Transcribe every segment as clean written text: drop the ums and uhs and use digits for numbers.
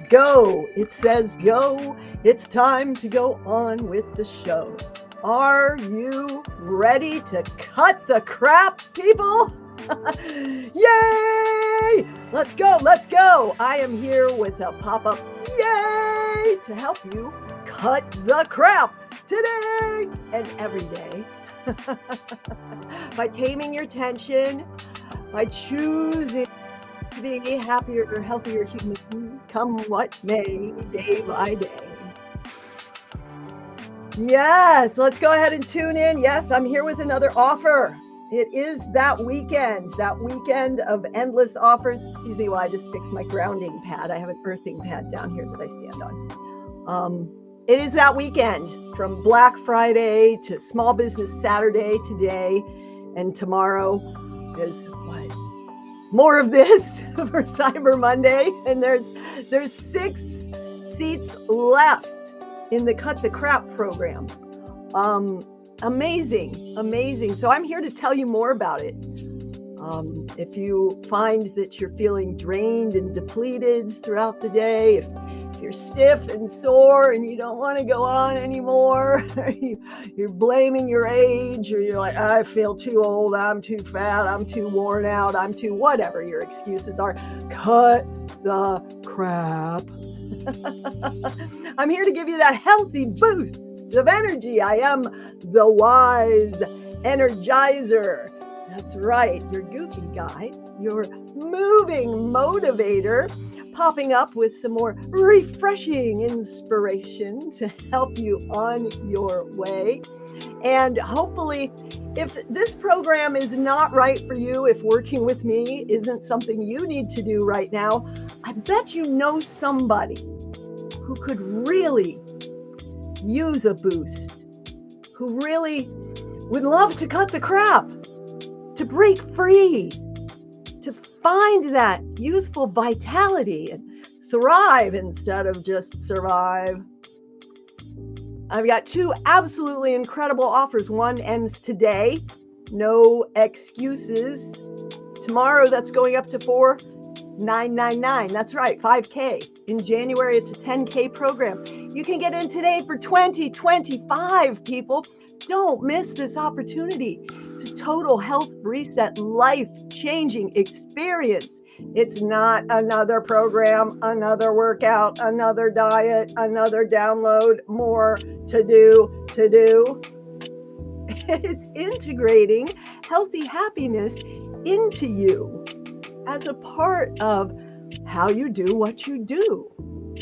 go. It says go. It's time to go on with the show. Are you ready to cut the crap, people? Yay! Let's go, let's go. I am here with a pop-up yay to help you cut the crap today and every day. By taming your tension, by choosing to be happier, healthier humans, come what may, day by day. Yes, let's go ahead and tune in. Yes, I'm here with another offer. It is that weekend of endless offers. Excuse me while I just fix my grounding pad. I have an earthing pad down here that I stand on. It is that weekend from Black Friday to Small Business Saturday today, and tomorrow is what? More of this for Cyber Monday, and there's 6 seats left in the Cut the Crap program. Amazing. So I'm here to tell you more about it. If you find that you're feeling drained and depleted throughout the day, if you're stiff and sore and you don't want to go on anymore, you're blaming your age, or you're like, I feel too old, I'm too fat, I'm too worn out, I'm too whatever your excuses are, cut the crap. I'm here to give you that healthy boost of energy. I am the wise energizer. That's right, your goofy guy, your moving motivator, popping up with some more refreshing inspiration to help you on your way. And hopefully, if this program is not right for you, if working with me isn't something you need to do right now, I bet you know somebody who could really use a boost, who really would love to cut the crap, to break free, to find that useful vitality and thrive instead of just survive. I've got 2 absolutely incredible offers. One ends today, no excuses. Tomorrow, that's going up to $4,999. That's right, $5K. In January, it's a $10K program. You can get in today for $20.25, people. Don't miss this opportunity to total health reset, life-changing experience. It's not another program, another workout, another diet, another download, more to do. It's integrating healthy happiness into you as a part of how you do what you do.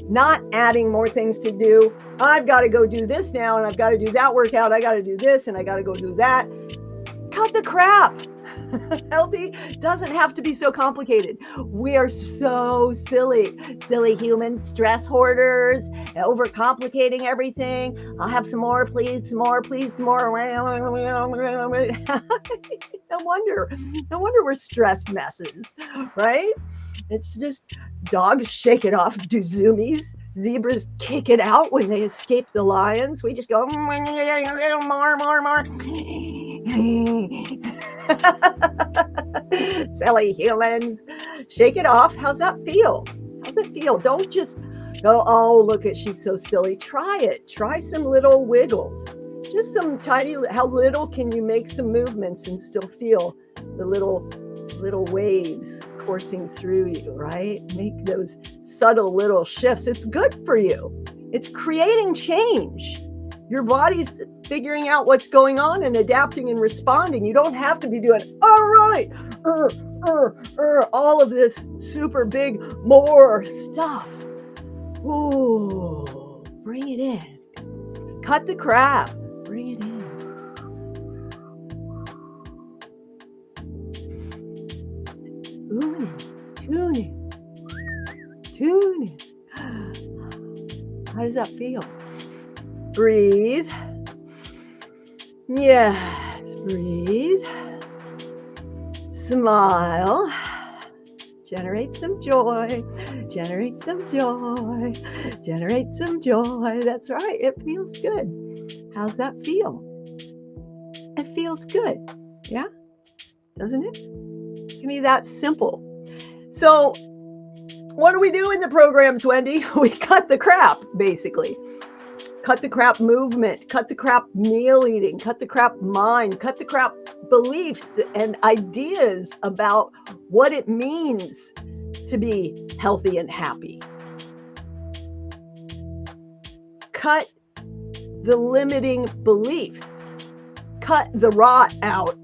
Not adding more things to do. I've got to go do this now, and I've got to do that workout. I got to do this, and I got to go do that. Cut the crap. Healthy doesn't have to be so complicated. We are so silly humans, stress hoarders, overcomplicating everything. I'll have some more, please, some more. No wonder we're stressed messes, right? It's just dogs shake it off, do zoomies. Zebras kick it out when they escape the lions. We just go, more. Silly humans. Shake it off. How's that feel? Don't just go, oh, look at, she's so silly. Try it. Try some little wiggles. Just some tiny, how little can you make some movements and still feel the little waves coursing through you, right? Make those subtle little shifts. It's good for you. It's creating change. Your body's figuring out what's going on and adapting and responding. You don't have to be doing, all right, all of this super big, more stuff. Ooh, bring it in. Cut the crap. Bring it in. Tune in. How does that feel? Breathe. Yes, breathe. Smile. Generate some joy. That's right. It feels good. How's that feel? It feels good. Yeah? Doesn't it? It can be that simple. So What do we do in the programs, Wendy? We cut the crap, basically. Cut the crap movement, cut the crap meal eating, cut the crap mind, cut the crap beliefs and ideas about what it means to be healthy and happy. Cut the limiting beliefs. Cut the rot out,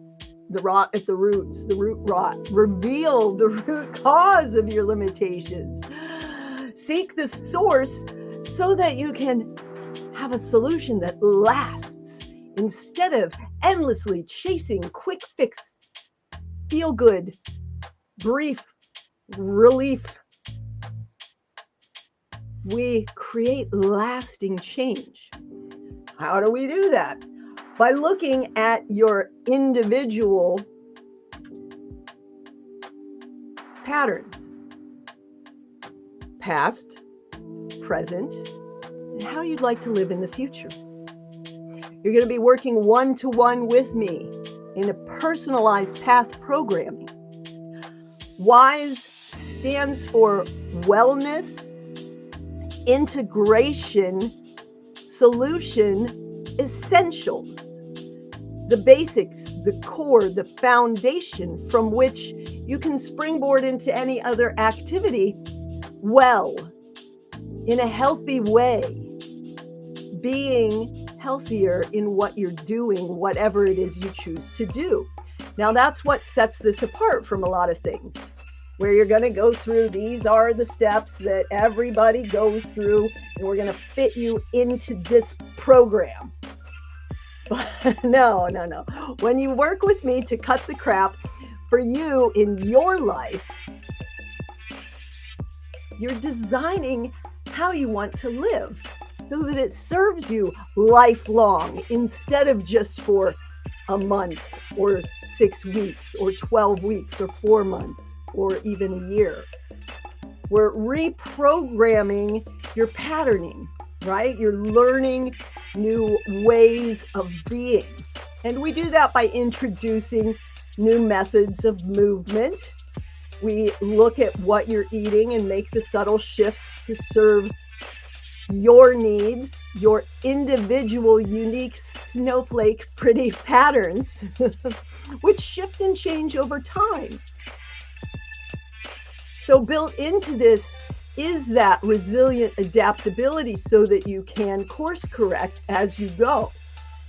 the rot at the roots, the root rot. Reveal the root cause of your limitations. Seek the source so that you can have a solution that lasts instead of endlessly chasing quick fix, feel good, brief relief. We create lasting change. How do we do that? By looking at your individual patterns, past, present, and how you'd like to live in the future. You're going to be working one-to-one with me in a personalized path programming. WISE stands for Wellness, Integration, Solution, Essentials. The basics, the core, the foundation from which you can springboard into any other activity well, in a healthy way, being healthier in what you're doing, whatever it is you choose to do. Now, that's what sets this apart from a lot of things, where you're going to go through, these are the steps that everybody goes through, and we're going to fit you into this program. But no. When you work with me to cut the crap for you in your life, you're designing how you want to live so that it serves you lifelong instead of just for a month or 6 weeks or 12 weeks or 4 months or even a year. We're reprogramming your patterning, right? You're learning new ways of being. And we do that by introducing new methods of movement. We look at what you're eating and make the subtle shifts to serve your needs, your individual, unique, snowflake, pretty patterns, which shift and change over time. So built into this is that resilient adaptability so that you can course correct as you go.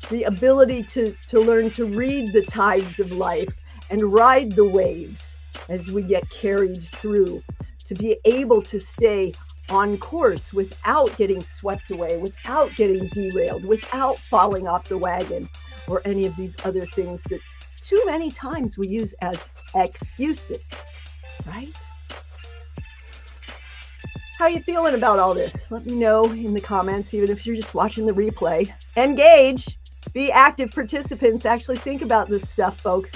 The ability to learn to read the tides of life and ride the waves as we get carried through, to be able to stay on course without getting swept away, without getting derailed, without falling off the wagon, or any of these other things that too many times we use as excuses, right? How you feeling about all this? Let me know in the comments, even if you're just watching the replay. Engage, be active participants, actually think about this stuff, folks.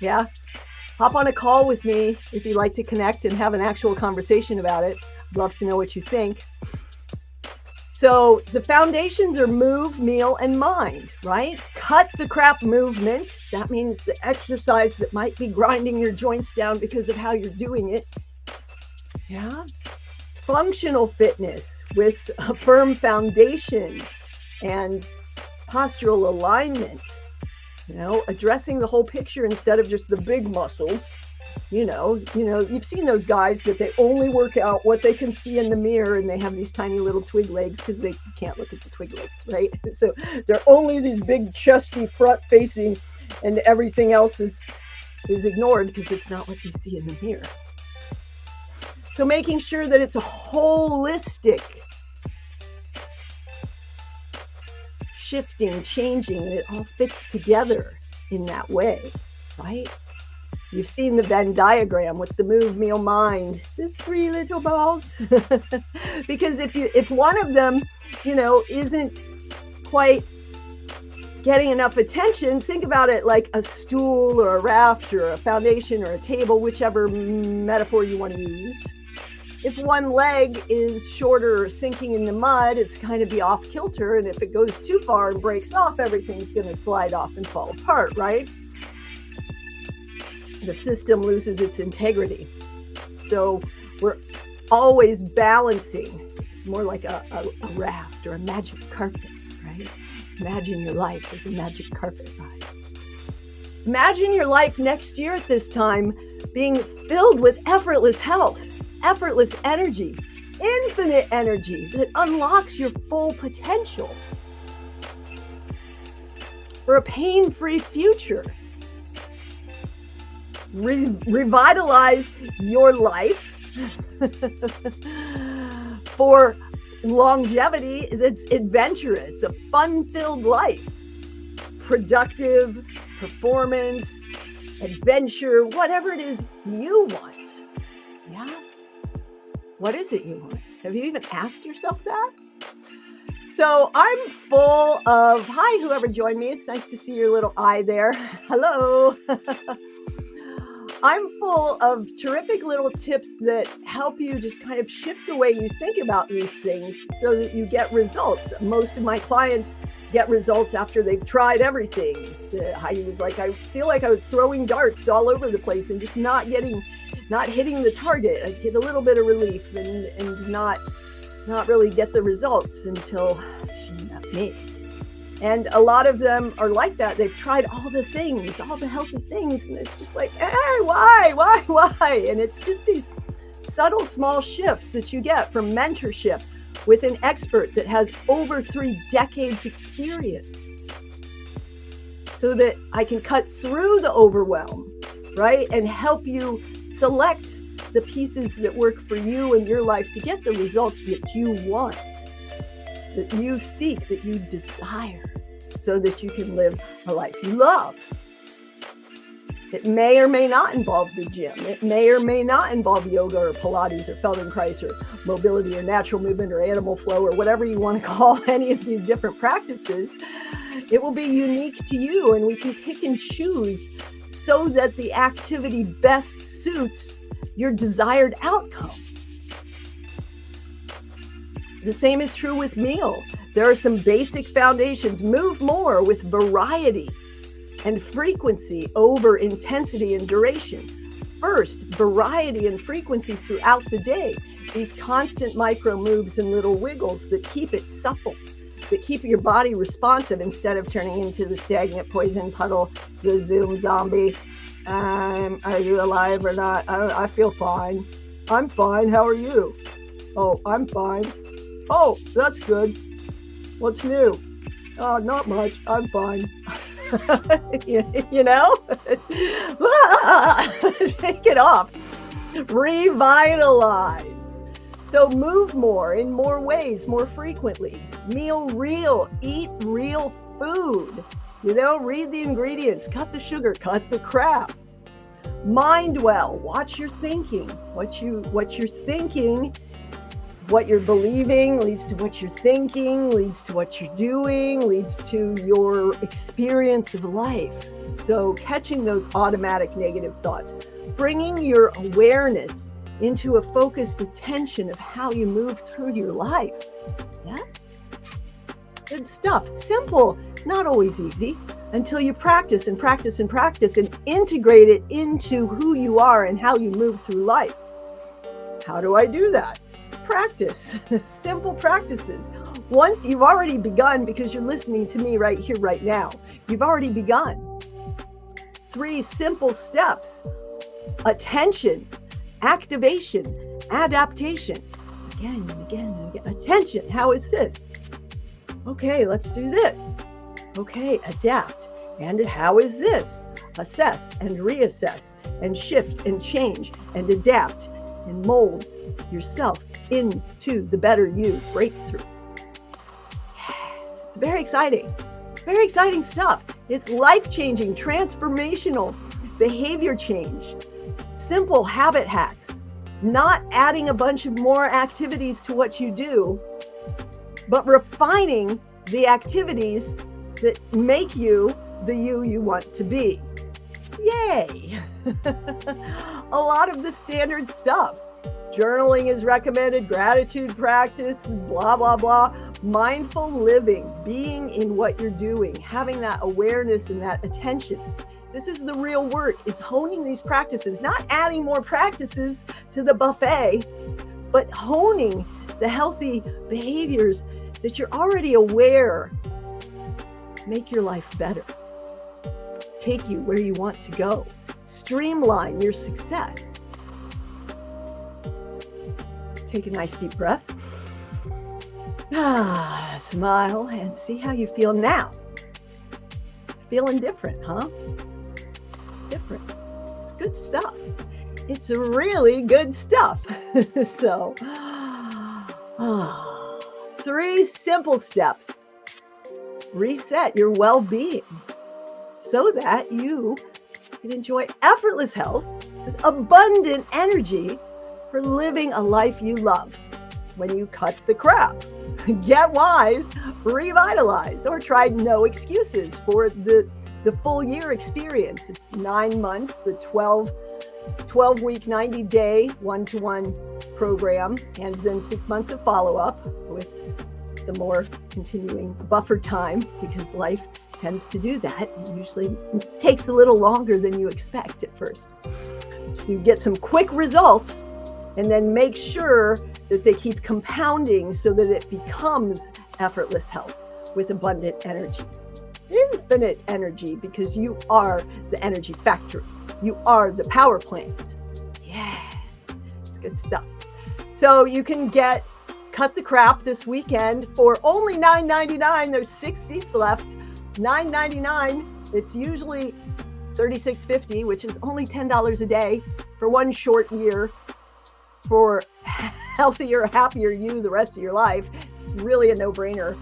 Yeah, hop on a call with me if you'd like to connect and have an actual conversation about it. I'd love to know what you think. So the foundations are move, meal, and mind, right? Cut the crap movement. That means the exercise that might be grinding your joints down because of how you're doing it. Yeah. Functional fitness with a firm foundation and postural alignment, addressing the whole picture instead of just the big muscles. You've seen those guys that they only work out what they can see in the mirror, and they have these tiny little twig legs because they can't look at the twig legs, right? So they're only these big chesty front facing, and everything else is ignored because it's not what they see in the mirror. So making sure that it's a holistic shifting, changing, and it all fits together in that way, right? You've seen the Venn diagram with the move, meal, mind, the 3 little balls. Because if one of them, isn't quite getting enough attention, think about it like a stool or a raft or a foundation or a table, whichever metaphor you want to use. If one leg is shorter or sinking in the mud, it's kind of be off kilter. And if it goes too far and breaks off, everything's going to slide off and fall apart, right? The system loses its integrity. So we're always balancing. It's more like a raft or a magic carpet, right? Imagine your life as a magic carpet ride. Imagine your life next year at this time being filled with effortless health, effortless energy, infinite energy that unlocks your full potential for a pain-free future. Revitalize your life for longevity that's adventurous, a fun-filled life, productive, performance, adventure, whatever it is you want. Yeah? What is it you want? Have you even asked yourself that? So I'm full of, hi, whoever joined me. It's nice to see your little eye there. Hello. I'm full of terrific little tips that help you just kind of shift the way you think about these things so that you get results. Most of my clients get results after they've tried everything. So I was like, I feel like I was throwing darts all over the place and just not hitting the target. I get a little bit of relief and not really get the results until she met me. And a lot of them are like that. They've tried all the things, all the healthy things, and it's just like, hey, why? And it's just these subtle small shifts that you get from mentorship with an expert that has over 3 decades experience, so that I can cut through the overwhelm, right? And help you select the pieces that work for you in your life to get the results that you want, that you seek, that you desire, so that you can live a life you love. It may or may not involve the gym. It may or may not involve yoga or Pilates or Feldenkrais or mobility or natural movement or animal flow or whatever you want to call any of these different practices. It will be unique to you, and we can pick and choose so that the activity best suits your desired outcome. The same is true with meal. There are some basic foundations. Move more with variety and frequency over intensity and duration. First, variety and frequency throughout the day. These constant micro moves and little wiggles that keep it supple, that keep your body responsive instead of turning into the stagnant poison puddle, the Zoom zombie. Are you alive or not? I feel fine. I'm fine. How are you? Oh, I'm fine. Oh, that's good. What's new? Not much. I'm fine. you know? Take it off. Revitalize. So move more in more ways, more frequently. Meal real. Eat real food. You know, read the ingredients. Cut the sugar. Cut the crap. Mind well. Watch your thinking. What you're thinking, what you're believing leads to what you're thinking, leads to what you're doing, leads to your experience of life. So catching those automatic negative thoughts, bringing your awareness into a focused attention of how you move through your life. Yes? Good stuff. Simple, not always easy, until you practice and practice and practice and integrate it into who you are and how you move through life. How do I do that? Practice. Simple practices. Once you've already begun, because you're listening to me right here, right now, you've already begun. 3 simple steps: attention, activation, adaptation. Again and again and again. Attention. How is this? Okay, let's do this. Okay, adapt. And how is this? Assess and reassess and shift and change and adapt and mold yourself into the better you breakthrough. Yes, it's very exciting stuff. It's life-changing, transformational behavior change, simple habit hacks, not adding a bunch of more activities to what you do, but refining the activities that make you the you want to be. Yay! A lot of the standard stuff. Journaling is recommended, gratitude practice, blah, blah, blah. Mindful living, being in what you're doing, having that awareness and that attention. This is the real work, is honing these practices, not adding more practices to the buffet. but honing the healthy behaviors that you're already aware make your life better, take you where you want to go, streamline your success. Take a nice deep breath. Smile and see how you feel now. Feeling different, huh? It's different. It's good stuff. It's really good stuff. So, 3 simple steps. Reset your well-being so that you can enjoy effortless health with abundant energy for living a life you love. When you cut the crap, get wise, revitalize, or try no excuses for the full year experience. It's 9 months, the 12-week, 90-day one-to-one program, and then 6 months of follow-up with some more continuing buffer time, because life tends to do that. It usually takes a little longer than you expect at first. So you get some quick results, and then make sure that they keep compounding so that it becomes effortless health with abundant energy. Infinite energy, because you are the energy factory. You are the power plant. Yeah, it's good stuff. So you can cut the crap this weekend for only $9.99. There's 6 seats left. $9.99. It's usually $36.50, which is only $10 a day for one short year for healthier, happier you the rest of your life. It's really a no-brainer.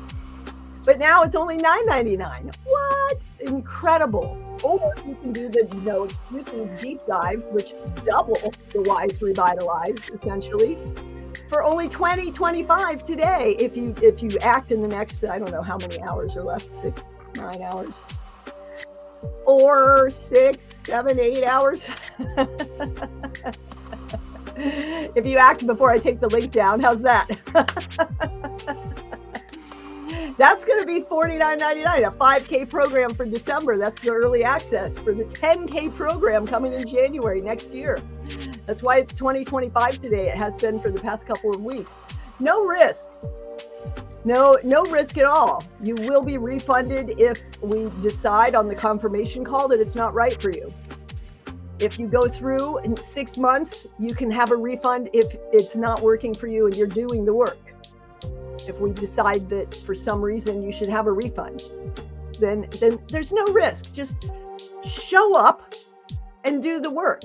But now it's only $9.99. What? Incredible. Or you can do the no excuses deep dive, which double the Wise Revitalize, essentially, for only $20.25 today. If you act in the next, I don't know how many hours are left, 6, 9 hours, or 6, 7, 8 hours. If you act before I take the link down, how's that? That's going to be $49.99, a 5K program for December. That's the early access for the 10K program coming in January next year. That's why it's $20.25 today. It has been for the past couple of weeks. No risk. No risk at all. You will be refunded if we decide on the confirmation call that it's not right for you. If you go through in 6 months, you can have a refund if it's not working for you and you're doing the work. If we decide that for some reason you should have a refund, then there's no risk. Just show up and do the work.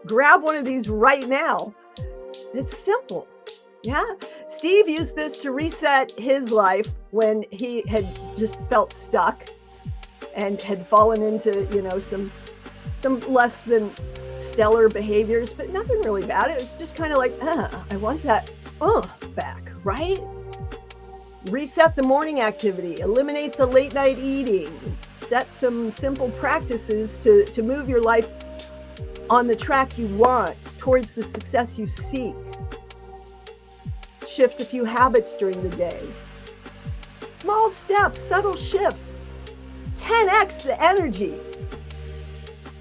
Grab one of these right now. It's simple. Yeah. Steve used this to reset his life when he had just felt stuck and had fallen into, some less than stellar behaviors, but nothing really bad. It was just kind of like, I want that back, right? Reset the morning activity, eliminate the late night eating, set some simple practices to move your life on the track you want, towards the success you seek. Shift a few habits during the day. Small steps, subtle shifts, 10x the energy,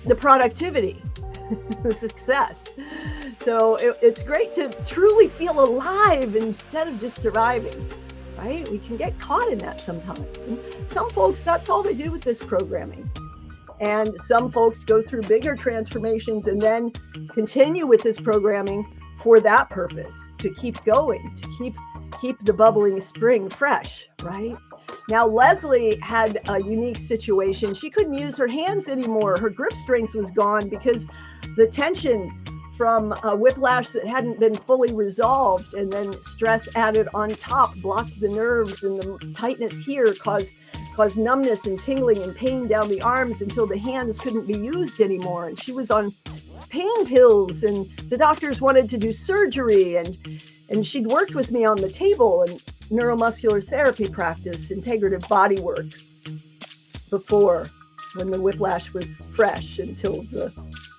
the productivity, the success. So it's great to truly feel alive instead of just surviving, right? We can get caught in that sometimes. And some folks, that's all they do with this programming. And some folks go through bigger transformations and then continue with this programming for that purpose, to keep going, to keep the bubbling spring fresh, right? Now, Leslie had a unique situation. She couldn't use her hands anymore. Her grip strength was gone because the tension from a whiplash that hadn't been fully resolved, and then stress added on top blocked the nerves, and the tightness here caused numbness and tingling and pain down the arms until the hands couldn't be used anymore. And she was on pain pills, and the doctors wanted to do surgery, and she'd worked with me on the table and neuromuscular therapy practice, integrative body work before, when the whiplash was fresh, until the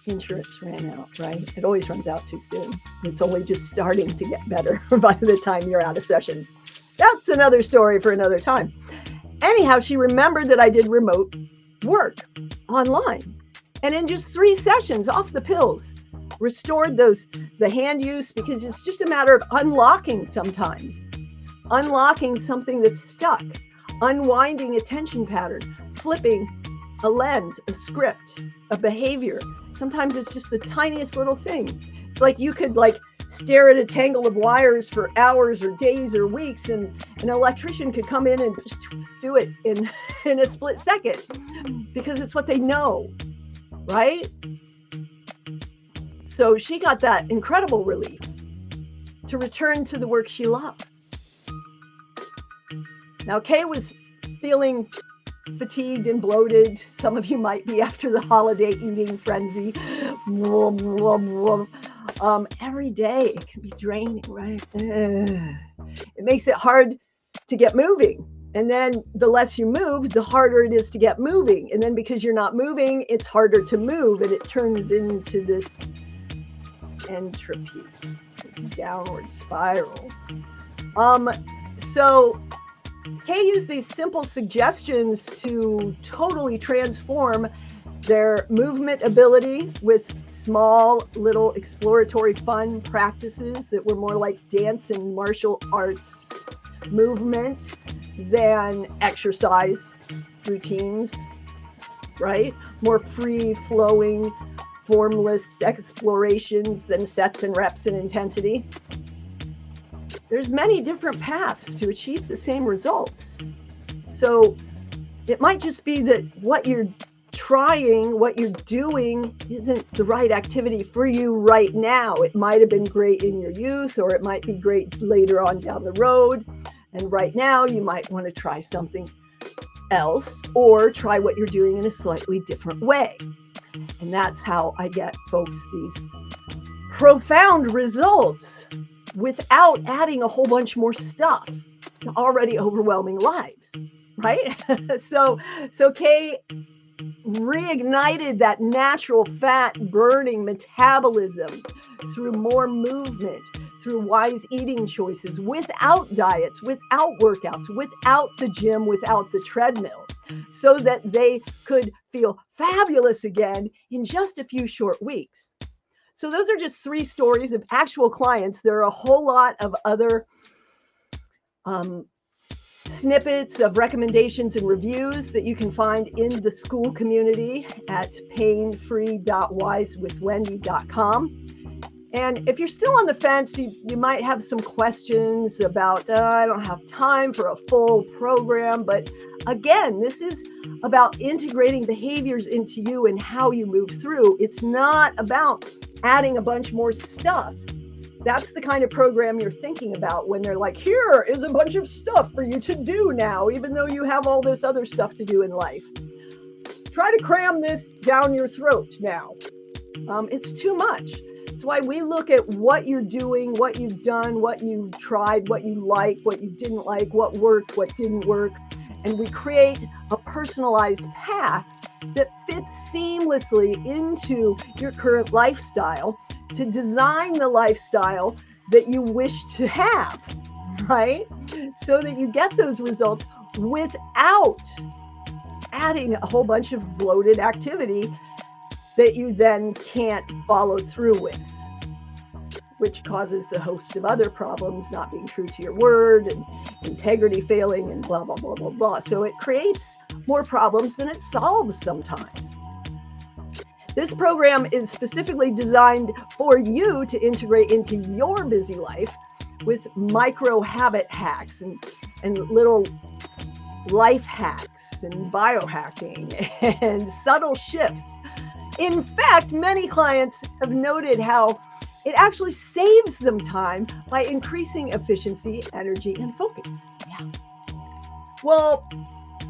insurance ran out, right? It always runs out too soon. It's only just starting to get better by the time you're out of sessions. That's another story for another time. Anyhow, she remembered that I did remote work online. And in just 3 sessions off the pills, restored the hand use, because it's just a matter of unlocking sometimes, unlocking something that's stuck, unwinding attention pattern, flipping a lens, a script, a behavior. Sometimes it's just the tiniest little thing. It's like you could stare at a tangle of wires for hours or days or weeks, and an electrician could come in and do it in a split second, because it's what they know, right? So she got that incredible relief to return to the work she loved. Now, Kay was feeling fatigued and bloated. Some of you might be after the holiday eating frenzy. Every day it can be draining, right? It makes it hard to get moving. And then the less you move, the harder it is to get moving. And then because you're not moving, it's harder to move, and it turns into this entropy, this downward spiral. So Kay used these simple suggestions to totally transform their movement ability with small little exploratory fun practices that were more like dance and martial arts movement than exercise routines, right? More free flowing, formless explorations than sets and reps and intensity. There's many different paths to achieve the same results. So it might just be that what you're trying, what you're doing isn't the right activity for you right now. It might have been great in your youth, or it might be great later on down the road. And right now you might want to try something else, or try what you're doing in a slightly different way. And that's how I get folks these profound results without adding a whole bunch more stuff to already overwhelming lives, right? So Kay reignited that natural fat burning metabolism through more movement, through wise eating choices, without diets, without workouts, without the gym, without the treadmill, so that they could feel fabulous again in just a few short weeks. So those are just 3 stories of actual clients. There are a whole lot of other snippets of recommendations and reviews that you can find in the school community at painfree.wisewithwendy.com. And if you're still on the fence, you might have some questions about, I don't have time for a full program. But again, this is about integrating behaviors into you and how you move through. It's not about adding a bunch more stuff. That's the kind of program you're thinking about when they're like, here is a bunch of stuff for you to do now, even though you have all this other stuff to do in life. Try to cram this down your throat now. It's too much. That's why we look at what you're doing, what you've done, what you tried, what you like, what you didn't like, what worked, what didn't work. And we create a personalized path that fits seamlessly into your current lifestyle to design the lifestyle that you wish to have, right? So that you get those results without adding a whole bunch of bloated activity that you then can't follow through with, which causes a host of other problems, not being true to your word and integrity failing and blah, blah, blah, blah, blah. So it creates more problems than it solves sometimes. This program is specifically designed for you to integrate into your busy life with micro habit hacks and little life hacks and biohacking and subtle shifts. In fact, many clients have noted how it actually saves them time by increasing efficiency, energy, and focus. Yeah. Well,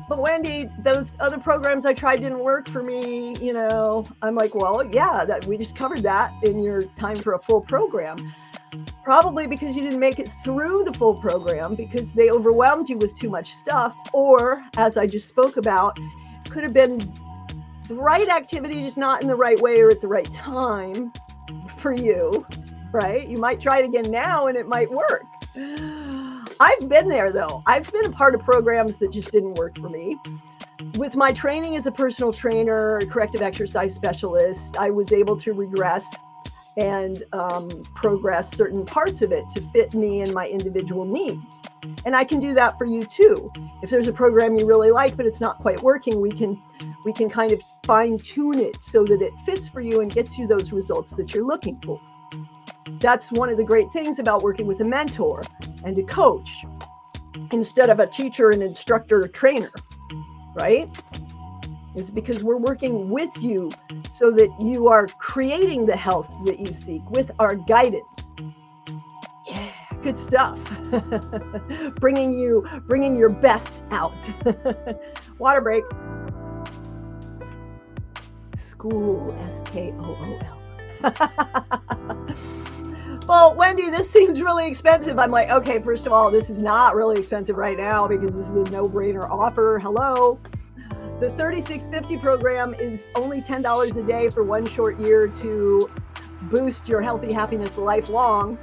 but Wendy, those other programs I tried didn't work for me. I'm like, well, yeah, we just covered that in your time for a full program. Probably because you didn't make it through the full program because they overwhelmed you with too much stuff. Or, as I just spoke about, could have been the right activity, just not in the right way or at the right time for you, right? You might try it again now and it might work. I've been there though. I've been a part of programs that just didn't work for me. With my training as a personal trainer, corrective exercise specialist, I was able to regress and progress certain parts of it to fit me and my individual needs. And I can do that for you too. If there's a program you really like, but it's not quite working, we can kind of fine tune it so that it fits for you and gets you those results that you're looking for. That's one of the great things about working with a mentor and a coach instead of a teacher, an instructor, or trainer, right? Is because we're working with you so that you are creating the health that you seek with our guidance. Yeah, good stuff. bringing your best out. Water break. School, SKOOL. Well, Wendy, this seems really expensive. I'm like, okay, first of all, this is not really expensive right now because this is a no-brainer offer. Hello. The 3650 program is only $10 a day for one short year to boost your healthy happiness lifelong.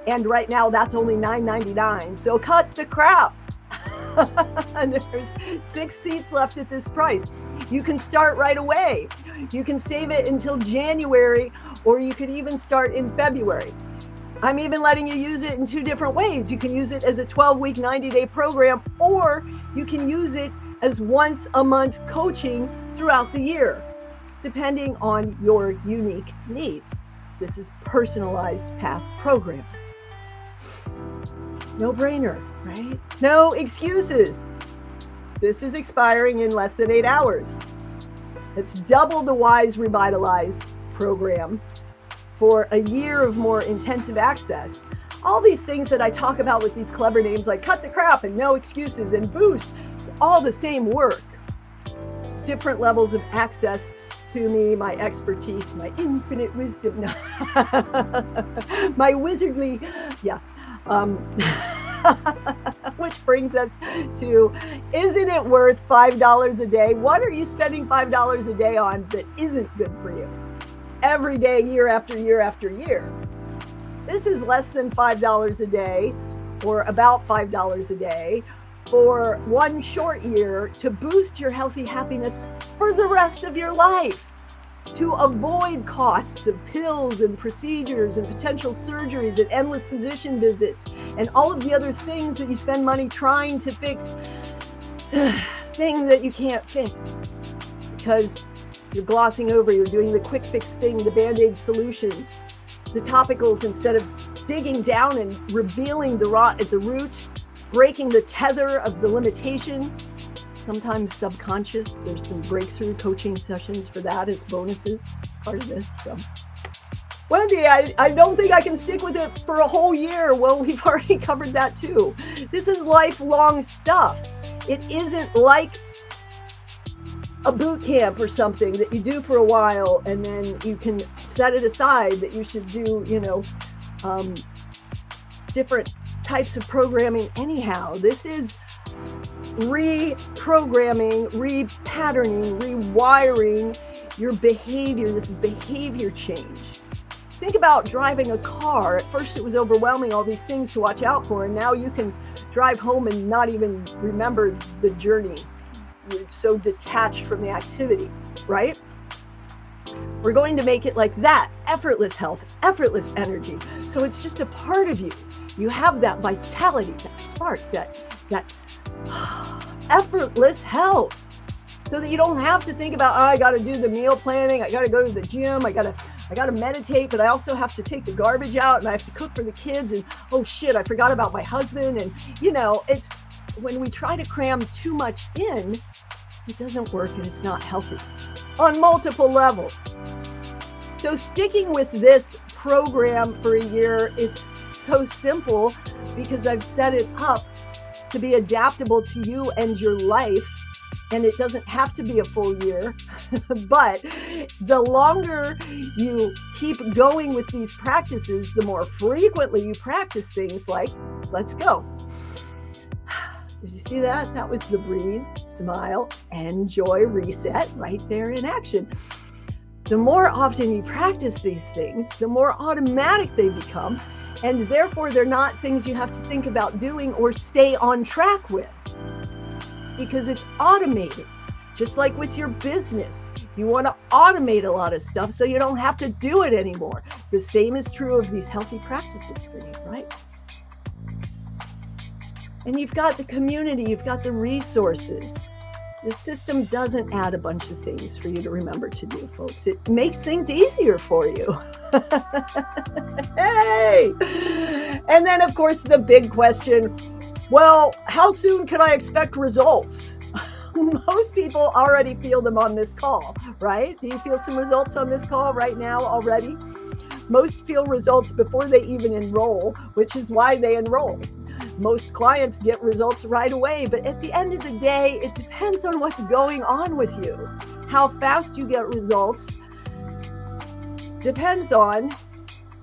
And right now that's only $9.99. So cut the crap. And there's 6 seats left at this price. You can start right away. You can save it until January, or you could even start in February. I'm even letting you use it in 2 different ways. You can use it as a 12-week, 90-day program, or you can use it as once a month coaching throughout the year, depending on your unique needs. This is personalized path program. No brainer, right? No excuses. This is expiring in less than 8 hours. It's double the Wise Revitalize program for a year of more intensive access. All these things that I talk about with these clever names like cut the crap and no excuses and boost, it's all the same work. Different levels of access to me, my expertise, my infinite wisdom, my wizardly, which brings us to, isn't it worth $5 a day? What are you spending $5 a day on that isn't good for you? Every day, year after year after year. This is less than $5 a day, or about $5 a day, for one short year to boost your healthy happiness for the rest of your life, to avoid costs of pills and procedures and potential surgeries and endless physician visits and all of the other things that you spend money trying to fix, things that you can't fix because you're glossing over, you're doing the quick fix thing, the Band-Aid solutions, the topicals, instead of digging down and revealing the rot at the root, breaking the tether of the limitation, sometimes subconscious. There's some breakthrough coaching sessions for that as bonuses. It's part of this. So, Wendy, I don't think I can stick with it for a whole year. Well, we've already covered that too. This is lifelong stuff. It isn't like a boot camp or something that you do for a while and then you can set it aside, that you should do, different types of programming anyhow. This is reprogramming, repatterning, rewiring your behavior. This is behavior change. Think about driving a car. At first it was overwhelming, all these things to watch out for, and now you can drive home and not even remember the journey. You're so detached from the activity, right? We're going to make it like that. Effortless health, effortless energy. So it's just a part of you. You have that vitality, that spark, that effortless health. So that you don't have to think about, I got to do the meal planning, I got to go to the gym, I got to meditate, but I also have to take the garbage out and I have to cook for the kids, and oh shit, I forgot about my husband. And it's when we try to cram too much in, it doesn't work and it's not healthy on multiple levels. So sticking with this program for a year, it's so simple because I've set it up to be adaptable to you and your life. And it doesn't have to be a full year, but the longer you keep going with these practices, the more frequently you practice things like, let's go. Did you see that? That was the breathe, smile, enjoy, reset right there in action. The more often you practice these things, the more automatic they become, and therefore they're not things you have to think about doing or stay on track with, because it's automated. Just like with your business, you want to automate a lot of stuff so you don't have to do it anymore. The same is true of these healthy practices for you, right? And you've got the community, you've got the resources. The system doesn't add a bunch of things for you to remember to do, folks. It makes things easier for you. Hey! And then, of course, the big question, well, how soon can I expect results? Most people already feel them on this call, right? Do you feel some results on this call right now already? Most feel results before they even enroll, which is why they enroll. Most clients get results right away, but at the end of the day, it depends on what's going on with you. How fast you get results depends on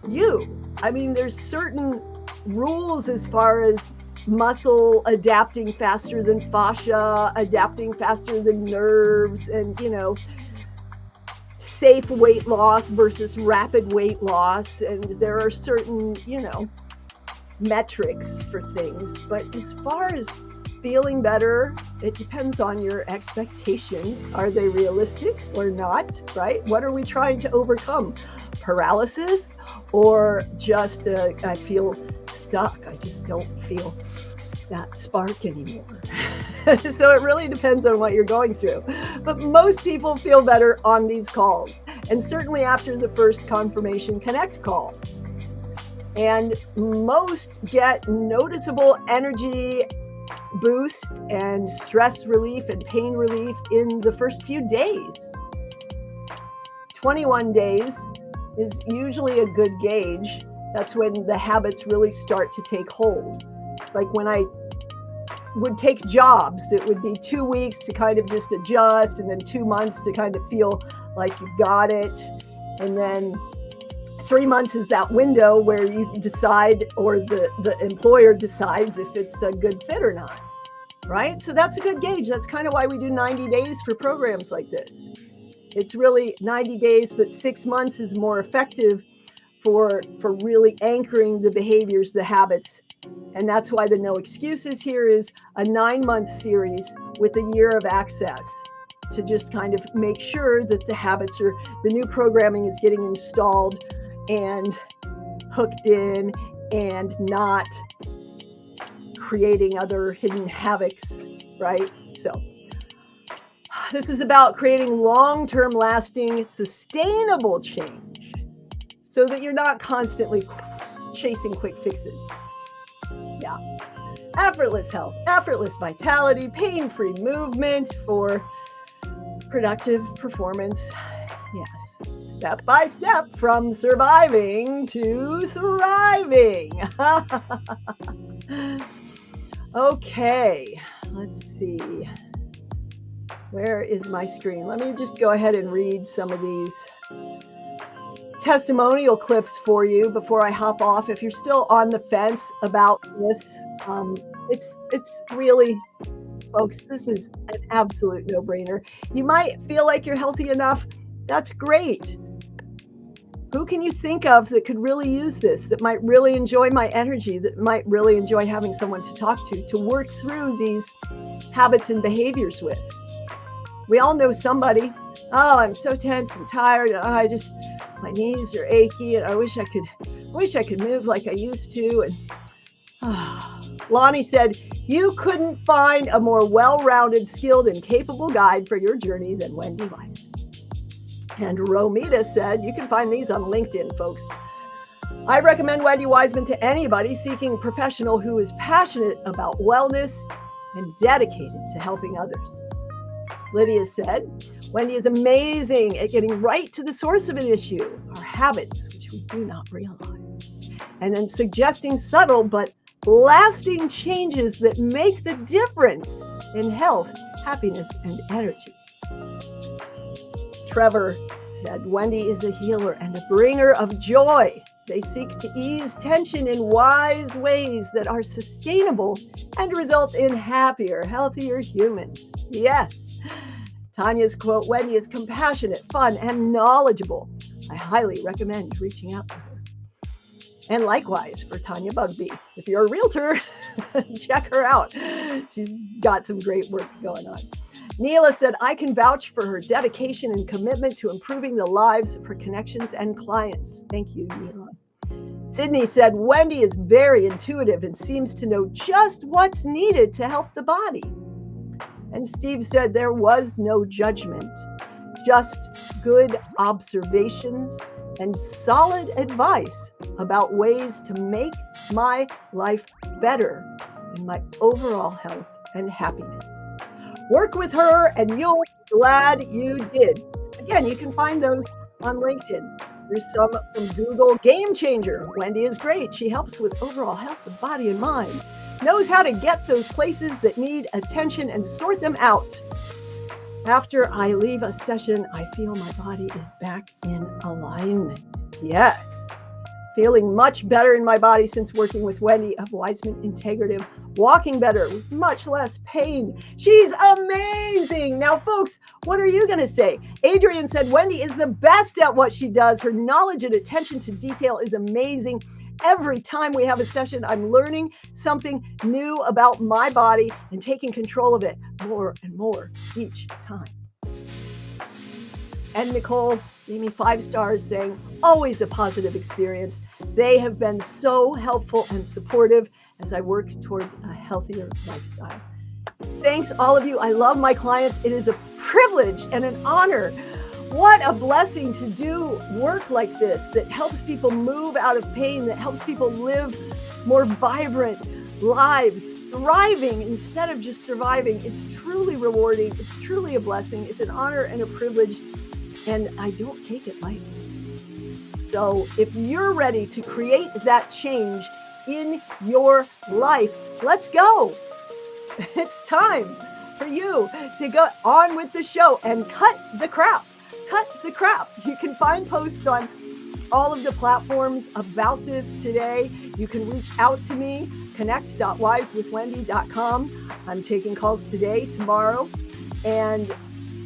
you. I mean, there's certain rules as far as muscle adapting faster than fascia, adapting faster than nerves, and, safe weight loss versus rapid weight loss. And there are certain, metrics for things, but as far as feeling better, it depends on your expectations. Are they realistic or not, right? What are we trying to overcome? Paralysis or just I feel stuck. I just don't feel that spark anymore. So it really depends on what you're going through. But most people feel better on these calls, and certainly after the first Confirmation Connect call. And most get noticeable energy boost and stress relief and pain relief in the first few days. 21 days is usually a good gauge. That's when the habits really start to take hold. It's like when I would take jobs, it would be 2 weeks to kind of just adjust, and then 2 months to kind of feel like you got it. And then 3 months is that window where you decide, or the employer decides, if it's a good fit or not, right? So that's a good gauge. That's kind of why we do 90 days for programs like this. It's really 90 days, but 6 months is more effective for really anchoring the behaviors, the habits. And that's why the No Excuses here is a 9-month series with a year of access to just kind of make sure that the habits the new programming is getting installed and hooked in and not creating other hidden havocs, right? So this is about creating long-term lasting, sustainable change so that you're not constantly chasing quick fixes. Yeah. Effortless health, effortless vitality, pain-free movement for productive performance. Yes. Step by step from surviving to thriving. Okay, let's see. Where is my screen? Let me just go ahead and read some of these testimonial clips for you before I hop off. If you're still on the fence about this, it's really, folks, this is an absolute no-brainer. You might feel like you're healthy enough. That's great. Who can you think of that could really use this, that might really enjoy my energy, that might really enjoy having someone to talk to work through these habits and behaviors with? We all know somebody. Oh, I'm so tense and tired. Oh, my knees are achy, and I wish I could move like I used to. And Lonnie said, you couldn't find a more well-rounded, skilled, and capable guide for your journey than Wendy Weiss. And Romita said, you can find these on LinkedIn, folks. I recommend Wendy Wiseman to anybody seeking a professional who is passionate about wellness and dedicated to helping others. Lydia said, Wendy is amazing at getting right to the source of an issue, our habits, which we do not realize, and then suggesting subtle but lasting changes that make the difference in health, happiness, and energy. Trevor said, Wendy is a healer and a bringer of joy. They seek to ease tension in wise ways that are sustainable and result in happier, healthier humans. Yes. Tanya's quote, Wendy is compassionate, fun, and knowledgeable. I highly recommend reaching out to her. And likewise for Tanya Bugby. If you're a realtor, check her out. She's got some great work going on. Neela said, I can vouch for her dedication and commitment to improving the lives of her connections and clients. Thank you, Neela. Sydney said, Wendy is very intuitive and seems to know just what's needed to help the body. And Steve said, there was no judgment, just good observations and solid advice about ways to make my life better in my overall health and happiness. Work with her and you'll be glad you did. Again, you can find those on LinkedIn. There's some from Google. Game Changer. Wendy is great. She helps with overall health of body and mind. Knows how to get those places that need attention and sort them out. After I leave a session, I feel my body is back in alignment. Yes. Feeling much better in my body since working with Wendy of Wiseman Integrative. Walking better with much less pain. She's amazing. Now, folks, what are you going to say? Adrian said, Wendy is the best at what she does. Her knowledge and attention to detail is amazing. Every time we have a session, I'm learning something new about my body and taking control of it more and more each time. And Nicole gave me 5 stars saying, always a positive experience. They have been so helpful and supportive as I work towards a healthier lifestyle. Thanks, all of you. I love my clients. It is a privilege and an honor. What a blessing to do work like this that helps people move out of pain, that helps people live more vibrant lives, thriving instead of just surviving. It's truly rewarding. It's truly a blessing. It's an honor and a privilege, and I don't take it lightly. So if you're ready to create that change in your life, let's go. It's time for you to go on with the show and cut the crap. Cut the crap. You can find posts on all of the platforms about this today. You can reach out to me, connect.wisewithwendy.com. I'm taking calls today, tomorrow, and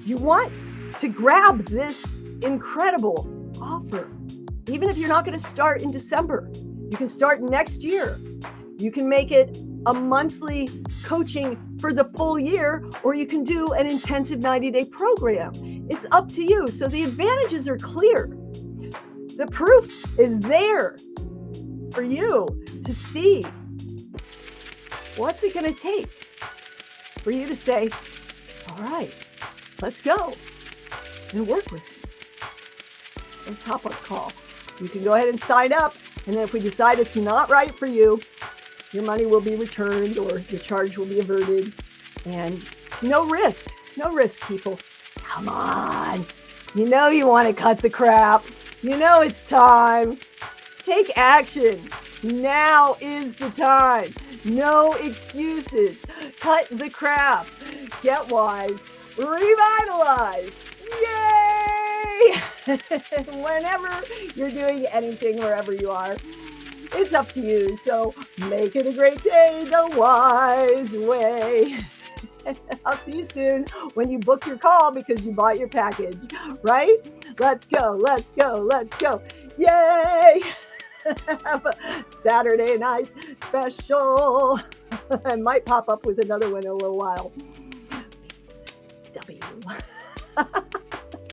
you want to grab this incredible offer. Even if you're not going to start in December, you can start next year. You can make it a monthly coaching for the full year, or you can do an intensive 90-day program. It's up to you. So the advantages are clear. The proof is there for you to see. What's it going to take for you to say, all right, let's go and work with me? Let's hop on a call. You can go ahead and sign up. And then if we decide it's not right for you, your money will be returned or your charge will be averted. And no risk, people. Come on. You know you want to cut the crap. You know it's time. Take action. Now is the time. No excuses. Cut the crap. Get wise. Revitalize. Yay! Whenever you're doing anything, wherever you are, it's up to you. So make it a great day the wise way. I'll see you soon when you book your call because you bought your package, right? Let's go, let's go, let's go. Yay! Have a Saturday night special. I might pop up with another one in a little while. W.